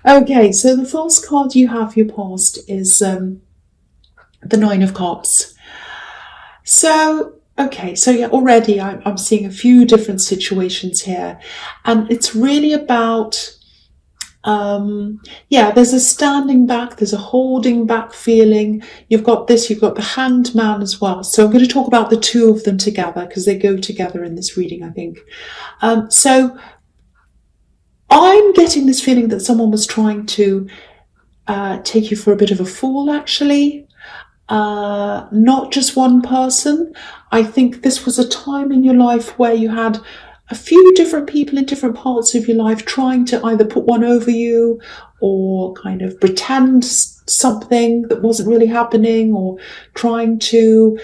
Okay, so the first card you have your past is the Nine of Cups. So, okay, so yeah, already I'm seeing a few different situations here, and it's really about, yeah, there's a standing back, there's a holding back feeling. You've got this, you've got the Hanged Man as well. So I'm going to talk about the two of them together because they go together in this reading, I think. So I'm getting this feeling that someone was trying to take you for a bit of a fool, actually. Not just one person. I think this was a time in your life where you had a few different people in different parts of your life trying to either put one over you or kind of pretend something that wasn't really happening, or trying to,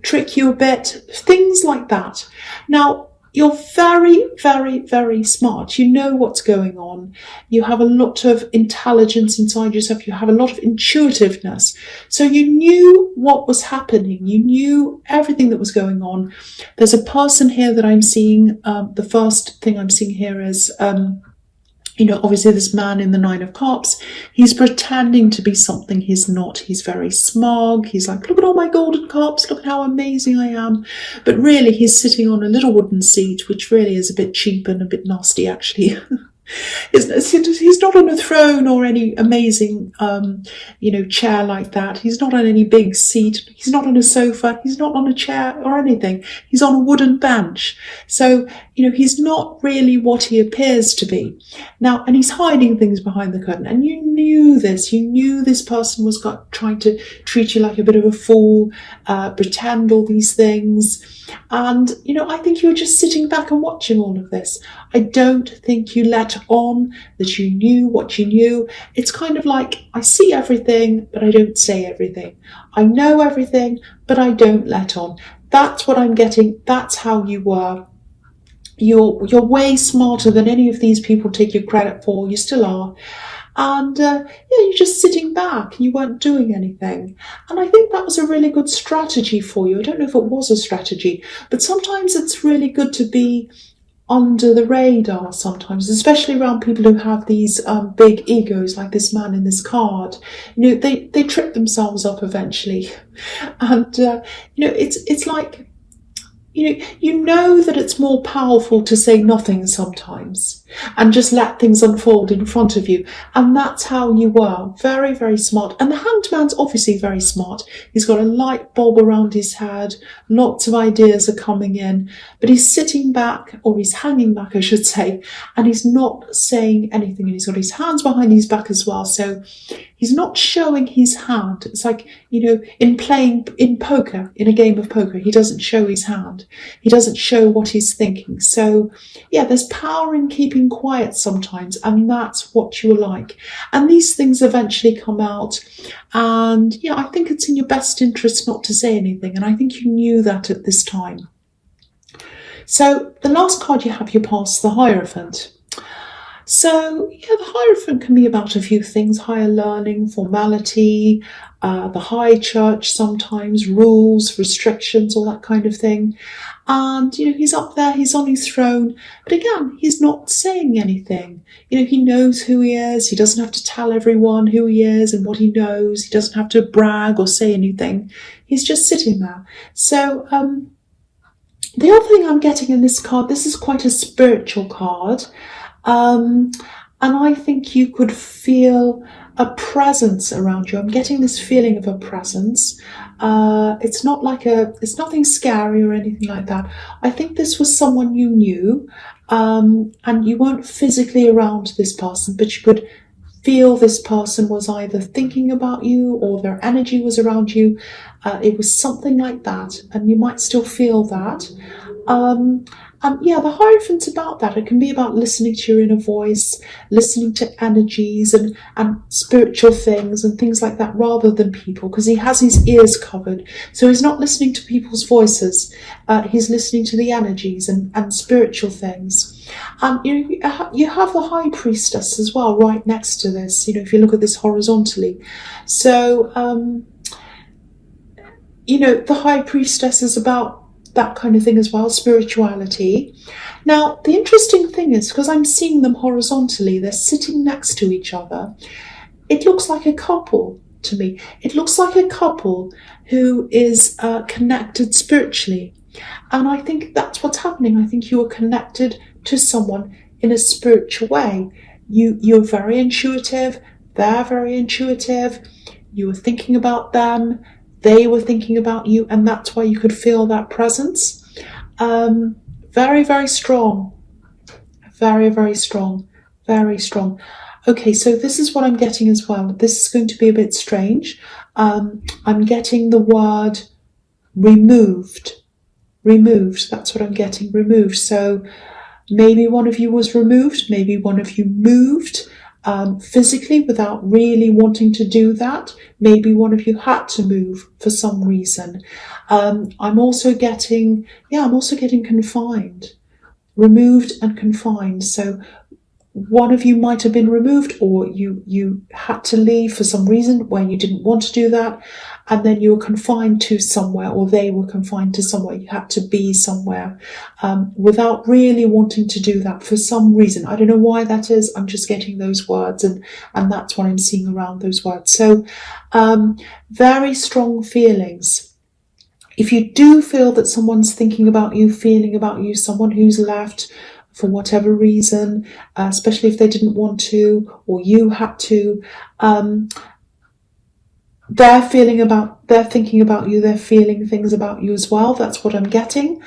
trick you a bit, things like that. Now, you're very, very, very smart. You know what's going on. You have a lot of intelligence inside yourself. You have a lot of intuitiveness. So you knew what was happening. You knew everything that was going on. There's a person here that I'm seeing. The first thing I'm seeing here is, obviously this man in the Nine of Cups, he's pretending to be something he's not. He's very smug. He's like, look at all my golden cups. Look at how amazing I am. But really, he's sitting on a little wooden seat, which really is a bit cheap and a bit nasty, actually. He's not on a throne or any amazing, chair like that. He's not on any big seat. He's not on a sofa. He's not on a chair or anything. He's on a wooden bench. So, he's not really what he appears to be. Now, and he's hiding things behind the curtain. And you knew this. You knew this person was trying to treat you like a bit of a fool, pretend all these things. And, I think you were just sitting back and watching all of this. I don't think you let on that you knew what you knew. It's kind of like, I see everything, but I don't say everything. I know everything, but I don't let on. That's what I'm getting. That's how you were. You're way smarter than any of these people take you credit for. You still are. And you're just sitting back. You weren't doing anything. And I think that was a really good strategy for you. I don't know if it was a strategy, but sometimes it's really good to be under the radar sometimes, especially around people who have these big egos, like this man in this card. They trip themselves up eventually. And, it's like, you know that it's more powerful to say nothing sometimes and just let things unfold in front of you. And that's how you were. Very, very smart. And the Hanged Man's obviously very smart. He's got a light bulb around his head. Lots of ideas are coming in. But he's sitting back, or he's hanging back, I should say, and he's not saying anything. And he's got his hands behind his back as well. So he's not showing his hand. It's like, in poker, in a game of poker, he doesn't show his hand. He doesn't show what he's thinking. So, yeah, there's power in keeping quiet sometimes, and that's what you're like. And these things eventually come out. And, yeah, I think it's in your best interest not to say anything. And I think you knew that at this time. So the last card you have, you pass the Hierophant. So, yeah, the Hierophant can be about a few things: higher learning, formality, the high church sometimes, rules, restrictions, all that kind of thing. And, he's up there, he's on his throne, but again, he's not saying anything. He knows who he is. He doesn't have to tell everyone who he is and what he knows. He doesn't have to brag or say anything. He's just sitting there. So, the other thing I'm getting in this card, this is quite a spiritual card. And I think you could feel a presence around you. I'm getting this feeling of a presence. It's nothing scary or anything like that. I think this was someone you knew, and you weren't physically around this person, but you could feel this person was either thinking about you or their energy was around you. It was something like that, and you might still feel that. And yeah, the Hierophant's about that. It can be about listening to your inner voice, listening to energies and spiritual things and things like that, rather than people, because he has his ears covered. So he's not listening to people's voices. He's listening to the energies and spiritual things. And you have the High Priestess as well right next to this, if you look at this horizontally. So, the High Priestess is about that kind of thing as well, spirituality. Now, the interesting thing is, because I'm seeing them horizontally, they're sitting next to each other, it looks like a couple to me. It looks like a couple who is connected spiritually. And I think that's what's happening. I think you are connected to someone in a spiritual way. You're very intuitive, they're very intuitive, you were thinking about them, they were thinking about you, and that's why you could feel that presence. Very, very strong. Very, very strong. Very strong. Okay, so this is what I'm getting as well. This is going to be a bit strange. I'm getting the word removed. Removed, that's what I'm getting, removed. So maybe one of you was removed, maybe one of you moved physically without really wanting to do that. Maybe one of you had to move for some reason. I'm also getting confined, removed and confined. So one of you might have been removed, or you had to leave for some reason where you didn't want to do that, and then you were confined to somewhere, or they were confined to somewhere. You had to be somewhere without really wanting to do that for some reason. I don't know why that is. I'm just getting those words, and that's what I'm seeing around those words. So very strong feelings. If you do feel that someone's thinking about you, feeling about you, someone who's left for whatever reason, especially if they didn't want to or you had to, they're thinking about you, they're feeling things about you as well. That's what I'm getting.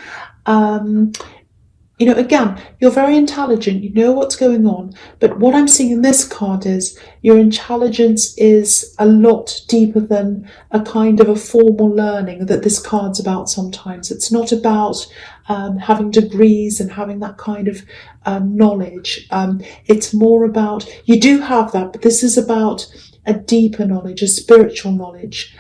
Again, you're very intelligent, you know what's going on, but what I'm seeing in this card is your intelligence is a lot deeper than a kind of a formal learning that this card's about sometimes. It's not about having degrees and having that kind of knowledge. It's more about, you do have that, but this is about a deeper knowledge, a spiritual knowledge.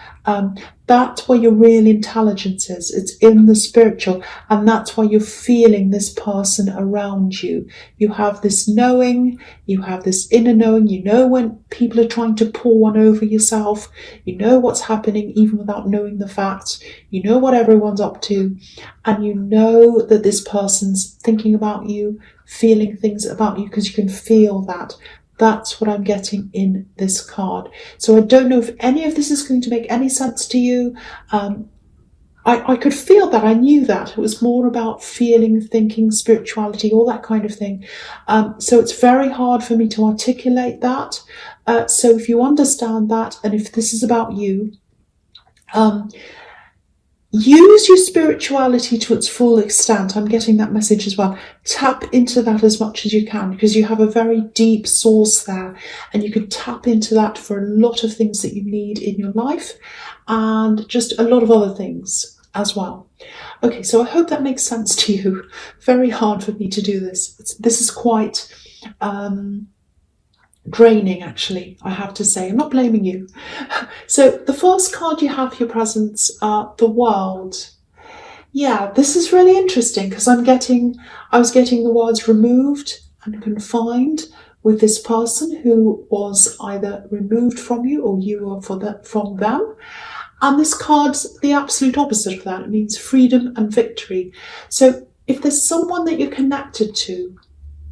That's where your real intelligence is. It's in the spiritual, and that's why you're feeling this person around you. You have this knowing, you have this inner knowing. You know when people are trying to pull one over yourself. You know what's happening even without knowing the facts. You know what everyone's up to, and you know that this person's thinking about you, feeling things about you, because you can feel that. That's what I'm getting in this card. So I don't know if any of this is going to make any sense to you. I could feel that. I knew that. It was more about feeling, thinking, spirituality, all that kind of thing. So it's very hard for me to articulate that. So if you understand that, and if this is about you, use your spirituality to its full extent. I'm getting that message as well. Tap into that as much as you can, because you have a very deep source there, and you can tap into that for a lot of things that you need in your life, and just a lot of other things as well. Okay, so I hope that makes sense to you. Very hard for me to do this. This is quite draining, actually, I have to say. I'm not blaming you. So the first card you have, your presence, the world. Yeah, this is really interesting, because I was getting the words removed and confined with this person who was either removed from you or you were from them. And this card's the absolute opposite of that. It means freedom and victory. So if there's someone that you're connected to,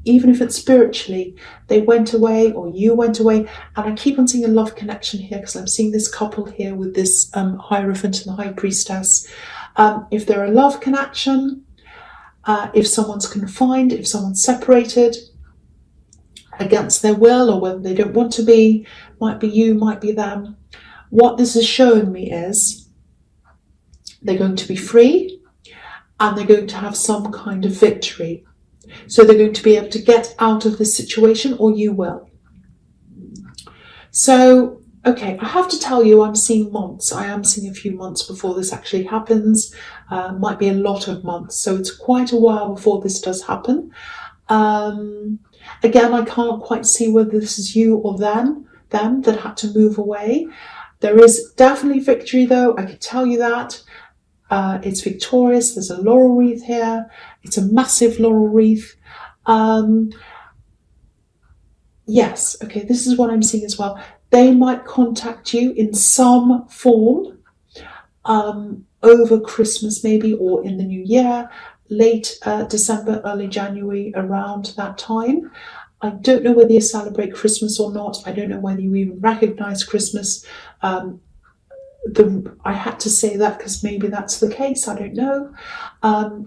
even if it's spiritually, they went away or you went away, and I keep on seeing a love connection here, because I'm seeing this couple here with this Hierophant and the High Priestess. If they're a love connection, if someone's confined, if someone's separated against their will, or whether they don't want to be, might be you, might be them. What this is showing me is they're going to be free, and they're going to have some kind of victory. So they're going to be able to get out of this situation, or you will. So, okay, I have to tell you, I'm seeing months. I am seeing a few months before this actually happens. Might be a lot of months. So it's quite a while before this does happen. Again, I can't quite see whether this is you or them that had to move away. There is definitely victory, though. I can tell you that. It's victorious. There's a laurel wreath here. It's a massive laurel wreath. Yes, okay, this is what I'm seeing as well. They might contact you in some form. over Christmas maybe, or in the new year, late December, early January, around that time. I don't know whether you celebrate Christmas or not. I don't know whether you even recognize Christmas. I had to say that because maybe that's the case. I don't know,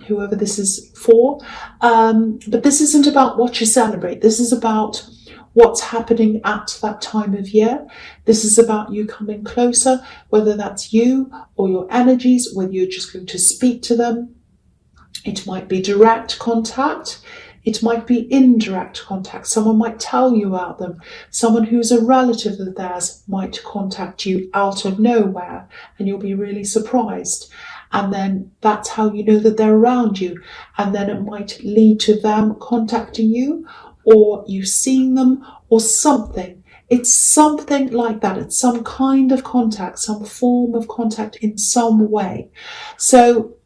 whoever this is for. But this isn't about what you celebrate. This is about what's happening at that time of year. This is about you coming closer, whether that's you or your energies, whether you're just going to speak to them. It might be direct contact. It might be indirect contact. Someone might tell you about them. Someone who's a relative of theirs might contact you out of nowhere, and you'll be really surprised. And then that's how you know that they're around you. And then it might lead to them contacting you, or you seeing them, or something. It's something like that. It's some kind of contact, some form of contact in some way. So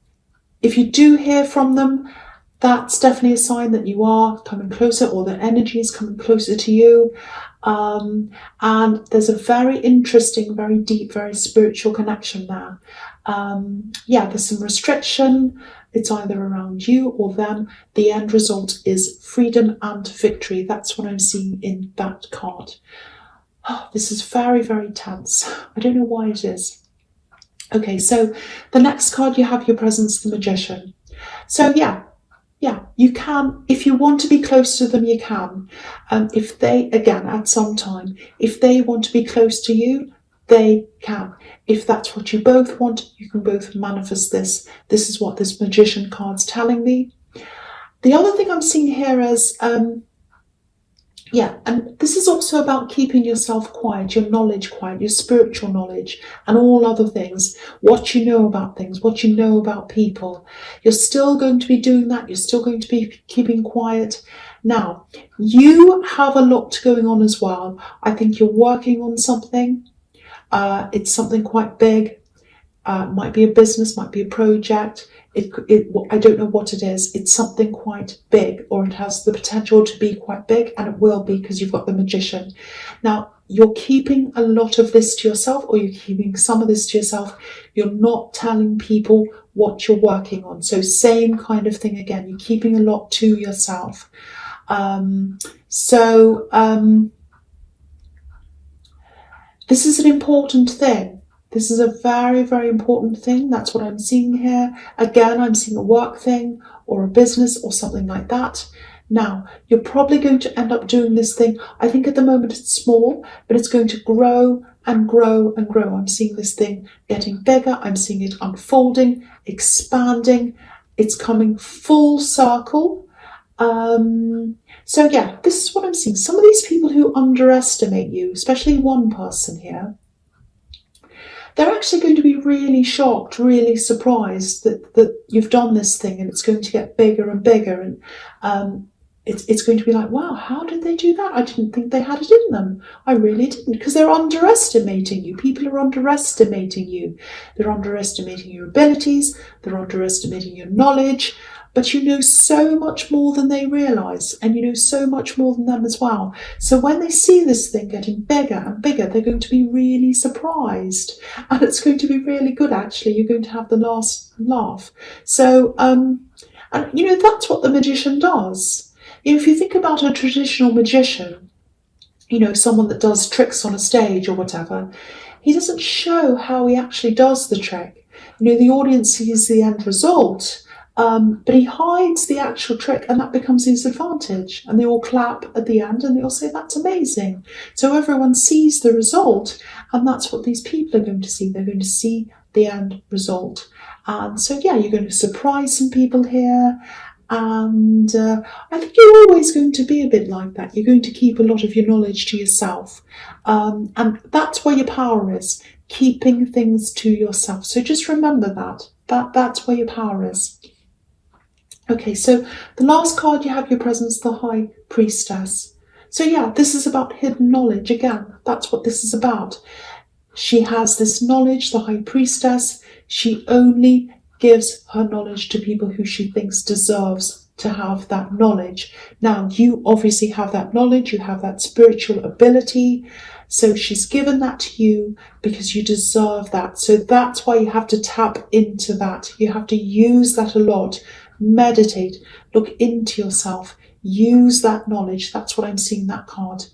if you do hear from them, that's definitely a sign that you are coming closer, or the energy is coming closer to you. And there's a very interesting, very deep, very spiritual connection there. There's some restriction. It's either around you or them. The end result is freedom and victory. That's what I'm seeing in that card. Oh, this is very, very tense. I don't know why it is. Okay, so the next card you have, your presence, the Magician. So yeah, you can, if you want to be close to them, you can. If they, again, at some time, if they want to be close to you, they can. If that's what you both want, you can both manifest this. This is what this Magician card's telling me. The other thing I'm seeing here is, and this is also about keeping yourself quiet, your knowledge quiet, your spiritual knowledge, and all other things, what you know about things, what you know about people. You're still going to be doing that. You're still going to be keeping quiet. Now, you have a lot going on as well. I think you're working on something. It's something quite big. Might be a business, might be a project. I don't know what it is. It's something quite big, or it has the potential to be quite big, and it will be because you've got the Magician. Now, you're keeping a lot of this to yourself, or you're keeping some of this to yourself. You're not telling people what you're working on. So same kind of thing again. You're keeping a lot to yourself. This is an important thing. This is a very, very important thing. That's what I'm seeing here. Again, I'm seeing a work thing or a business or something like that. Now, you're probably going to end up doing this thing. I think at the moment it's small, but it's going to grow and grow and grow. I'm seeing this thing getting bigger. I'm seeing it unfolding, expanding. It's coming full circle. This is what I'm seeing. Some of these people who underestimate you, especially one person here, they're actually going to be really shocked, really surprised that you've done this thing, and it's going to get bigger and bigger. And it's going to be like, wow, how did they do that? I didn't think they had it in them. I really didn't, because they're underestimating you. People are underestimating you. They're underestimating your abilities. They're underestimating your knowledge. But you know so much more than they realise, and you know so much more than them as well. So when they see this thing getting bigger and bigger, they're going to be really surprised. And it's going to be really good, actually. You're going to have the last laugh. So, that's what the Magician does. If you think about a traditional magician, someone that does tricks on a stage or whatever, he doesn't show how he actually does the trick. The audience sees the end result, but he hides the actual trick, and that becomes his advantage. And they all clap at the end, and they all say, that's amazing. So everyone sees the result, and that's what these people are going to see. They're going to see the end result. And so, you're going to surprise some people here. And I think you're always going to be a bit like that. You're going to keep a lot of your knowledge to yourself. And that's where your power is, keeping things to yourself. So just remember that's where your power is. Okay, so the last card you have, your presence, the High Priestess. So this is about hidden knowledge. Again, that's what this is about. She has this knowledge, the High Priestess. She only gives her knowledge to people who she thinks deserves to have that knowledge. Now, you obviously have that knowledge, you have that spiritual ability. So she's given that to you because you deserve that. So that's why you have to tap into that. You have to use that a lot. Meditate, look into yourself, use that knowledge. That's what I'm seeing that card.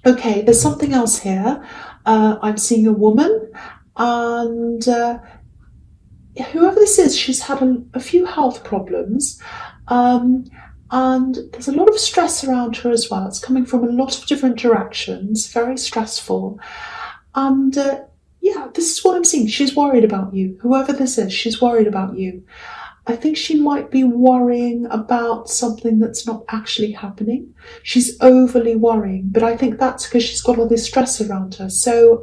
Okay, there's something else here. I'm seeing a woman, and whoever this is, she's had a few health problems, and there's a lot of stress around her as well. It's coming from a lot of different directions, very stressful. And yeah, this is what I'm seeing. She's worried about you. Whoever this is, she's worried about you. I think she might be worrying about something that's not actually happening. She's overly worrying, but I think that's because she's got all this stress around her. So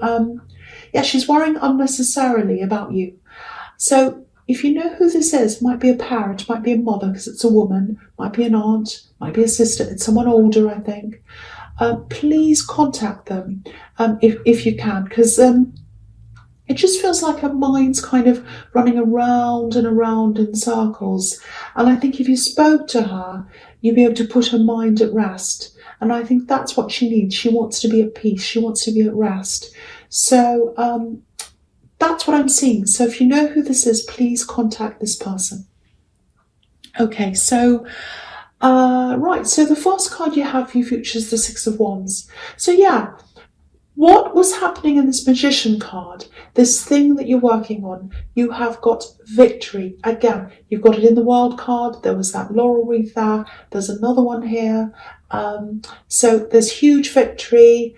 yeah, she's worrying unnecessarily about you. So if you know who this is, might be a parent, might be a mother because it's a woman, might be an aunt, might be a sister, it's someone older, I think. Please contact them if you can, because it just feels like her mind's kind of running around and around in circles. And I think if you spoke to her, you'd be able to put her mind at rest. And I think that's what she needs. She wants to be at peace. She wants to be at rest. So that's what I'm seeing. So if you know who this is, please contact this person. Okay, so right. So the first card you have for your future is the Six of Wands. So yeah, what was happening in this Magician card, this thing that you're working on, you have got victory. Again, you've got it in the World card. There was that laurel wreath there. There's another one here. So there's huge victory.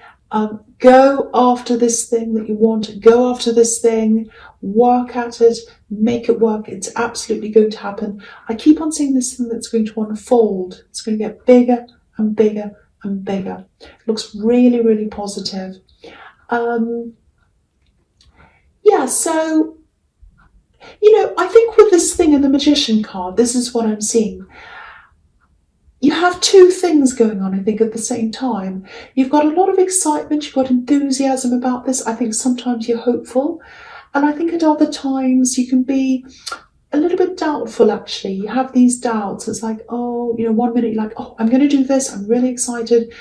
Go after this thing that you want. Go after this thing. Work at it. Make it work. It's absolutely going to happen. I keep on seeing this thing that's going to unfold. It's going to get bigger and bigger and bigger. It looks really, really positive. Yeah, so, I think with this thing in the Magician card, this is what I'm seeing. You have two things going on, I think, at the same time. You've got a lot of excitement, you've got enthusiasm about this. I think sometimes you're hopeful. And I think at other times you can be a little bit doubtful, actually. You have these doubts. It's like, oh, 1 minute you're like, oh, I'm going to do this. I'm really excited.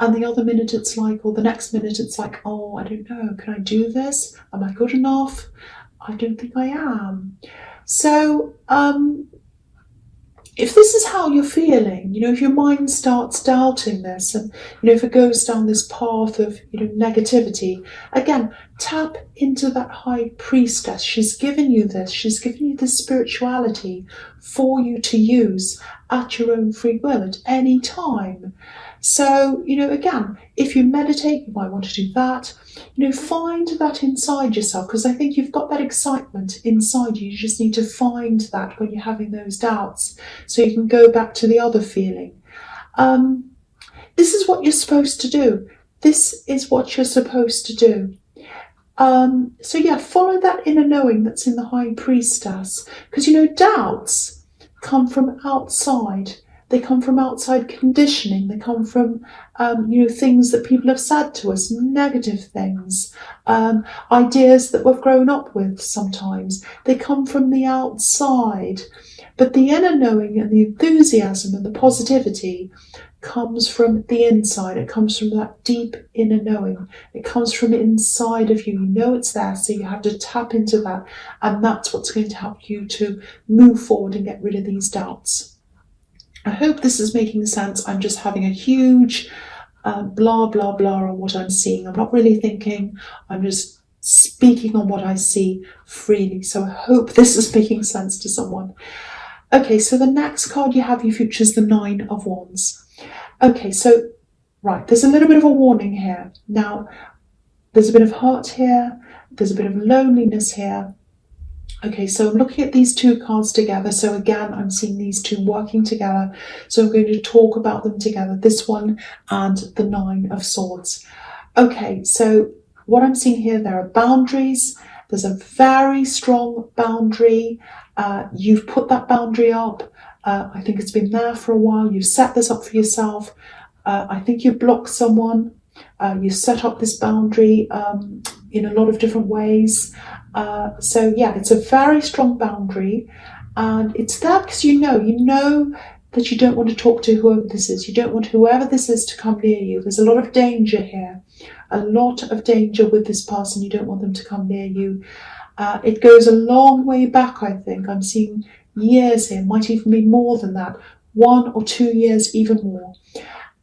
And the other minute it's like, or the next minute it's like, oh, I don't know. Can I do this? Am I good enough? I don't think I am. So, if this is how you're feeling, if your mind starts doubting this and, if it goes down this path of, negativity, again, tap into that high priestess. She's given you this. She's given you this spirituality for you to use at your own free will at any time. So, again, if you meditate, you might want to do that. Find that inside yourself, because I think you've got that excitement inside you. You just need to find that when you're having those doubts, so you can go back to the other feeling. This is what you're supposed to do. This is what you're supposed to do. So yeah, follow that inner knowing that's in the High Priestess, because doubts come from outside. They come from outside conditioning. They come from, things that people have said to us, negative things, ideas that we've grown up with sometimes. They come from the outside. But the inner knowing and the enthusiasm and the positivity comes from the inside. It comes from that deep inner knowing. It comes from inside of you. You know it's there, so you have to tap into that. And that's what's going to help you to move forward and get rid of these doubts. I hope this is making sense. I'm just having a huge blah, blah, blah on what I'm seeing. I'm not really thinking. I'm just speaking on what I see freely. So I hope this is making sense to someone. Okay, so the next card you have, your future, is the Nine of Wands. Okay, so, right, there's a little bit of a warning here. Now, there's a bit of hurt here. There's a bit of loneliness here. Okay, so I'm looking at these two cards together. So again, I'm seeing these two working together. So I'm going to talk about them together, this one and the Nine of Swords. Okay, so what I'm seeing here, there are boundaries. There's a very strong boundary. You've put that boundary up. I think it's been there for a while. You've set this up for yourself. I think you've blocked someone. You set up this boundary in a lot of different ways. So yeah, it's a very strong boundary, And it's there because you know that you don't want to talk to whoever this is. You don't want whoever this is to come near you. There's a lot of danger here, a lot of danger with this person. You don't want them to come near you. It goes a long way back, I think. I'm seeing years here, might even be more than that, 1 or 2 years, even more.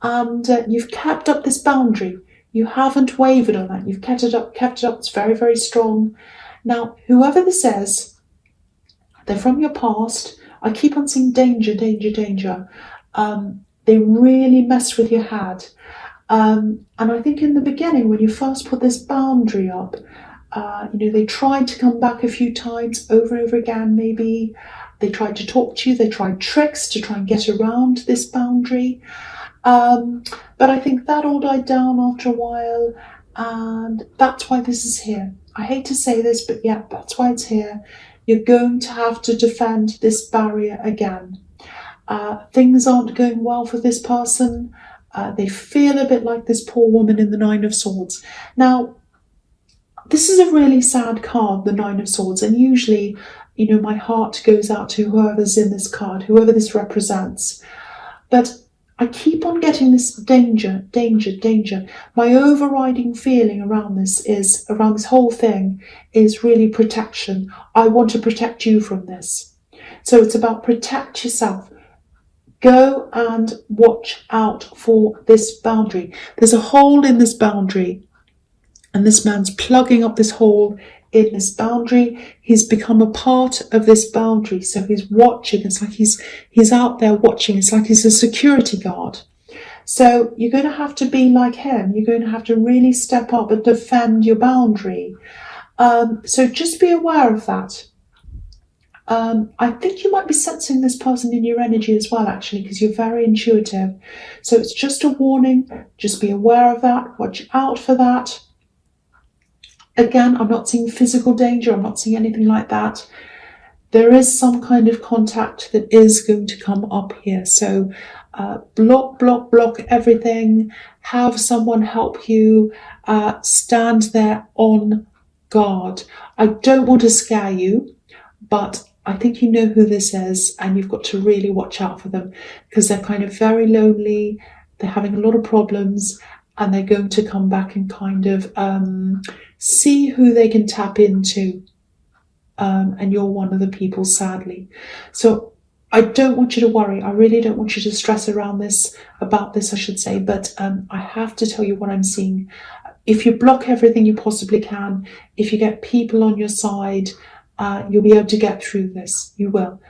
And you've kept up this boundary. You haven't wavered on that. You've kept it up. It's very, very strong. Now, whoever this is, they're from your past. I keep on seeing danger. They really mess with your head. And I think in the beginning, when you first put this boundary up, they tried to come back a few times, over and over again, maybe. They tried to talk to you. They tried tricks to try and get around this boundary. But I think that all died down after a while, and that's why this is here. I hate to say this, but yeah, that's why it's here. You're going to have to defend this barrier again. Things aren't going well for this person. They feel a bit like this poor woman in the Nine of Swords. Now, this is a really sad card, the Nine of Swords, and usually, my heart goes out to whoever's in this card, whoever this represents. But I keep on getting this danger. My overriding feeling around this whole thing is really protection. I want to protect you from this. So it's about protect yourself. Go and watch out for this boundary. There's a hole in this boundary, and this man's plugging up this hole in this boundary. He's become a part of this boundary, so he's watching. It's like he's out there watching. It's like he's a security guard. So you're going to have to be like him. You're going to have to really step up and defend your boundary. So just be aware of that. I think you might be sensing this person in your energy as well, actually, because you're very intuitive. So it's just a warning. Just be aware of that. Watch out for that. Again, I'm not seeing physical danger. I'm not seeing anything like that. There is some kind of contact that is going to come up here. So block everything. Have someone help you. Stand there on guard. I don't want to scare you, but I think you know who this is, and you've got to really watch out for them because they're kind of very lonely. They're having a lot of problems, and they're going to come back and kind of see who they can tap into. And you're one of the people, sadly. So I don't want you to worry. I really don't want you to stress about this, I should say. But I have to tell you what I'm seeing. If you block everything you possibly can, if you get people on your side, you'll be able to get through this. You will.